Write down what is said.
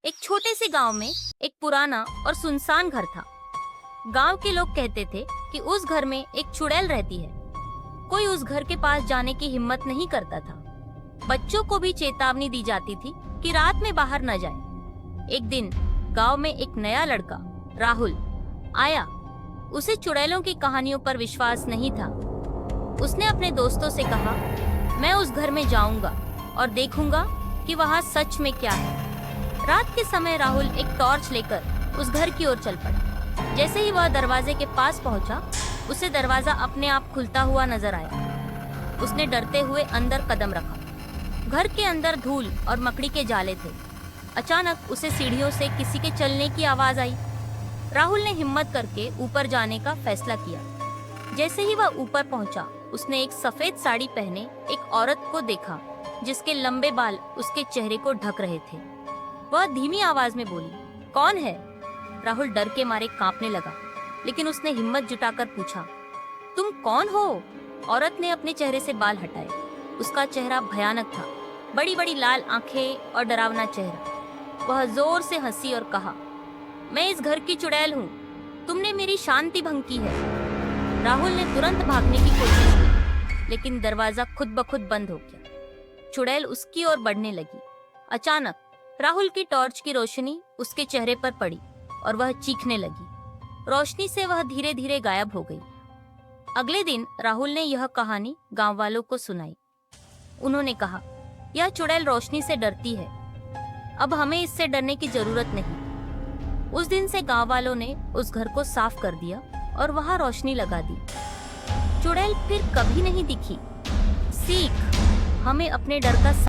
एक छोटे से गांव में एक पुराना और सुनसान घर था। गांव के लोग कहते थे कि उस घर में एक चुड़ैल रहती है। कोई उस घर के पास जाने की हिम्मत नहीं करता था। बच्चों को भी चेतावनी दी जाती थी कि रात में बाहर न जाए। एक दिन गांव में एक नया लड़का राहुल आया। उसे चुड़ैलों की कहानियों पर विश्वास नहीं था। उसने अपने दोस्तों से कहा, मैं उस घर में जाऊंगा और देखूंगा कि वहाँ सच में क्या है। रात के समय राहुल एक टॉर्च लेकर उस घर की ओर चल पड़ा। जैसे ही वह दरवाजे के पास पहुंचा, उसे दरवाजा अपने आप खुलता हुआ नजर आया। उसने डरते हुए अंदर कदम रखा। घर के अंदर धूल और मकड़ी के जाले थे। अचानक उसे सीढ़ियों से किसी के चलने की आवाज आई। राहुल ने हिम्मत करके ऊपर जाने का फैसला किया। जैसे ही वह ऊपर पहुंचा, उसने एक सफेद साड़ी पहने एक औरत को देखा जिसके लंबे बाल उसके चेहरे को ढक रहे थे। वह धीमी आवाज में बोली, कौन है? राहुल डर के मारे कांपने लगा, लेकिन उसने हिम्मत जुटाकर पूछा, तुम कौन हो? औरत ने अपने चेहरे से बाल हटाए। उसका चेहरा भयानक था, बड़ी बड़ी लाल आंखें और डरावना चेहरा। वह जोर से हंसी और कहा, मैं इस घर की चुड़ैल हूँ। तुमने मेरी शांति भंग की है। राहुल ने तुरंत भागने की कोशिश की, लेकिन दरवाजा खुद ब खुद बंद हो गया। चुड़ैल उसकी ओर बढ़ने लगी। अचानक राहुल की टॉर्च की रोशनी उसके चेहरे पर पड़ी और वह चीखने लगी। रोशनी से वह धीरे धीरे गायब हो गई। अगले दिन राहुल ने यह कहानी गांव वालों को सुनाई। उन्होंने कहा, यह चुड़ैल रोशनी से डरती है। अब हमें इससे डरने की जरूरत नहीं। उस दिन से गांव वालों ने उस घर को साफ कर दिया और वहां रोशनी लगा दी। चुड़ैल फिर कभी नहीं दिखी। सीख, हमें अपने डर का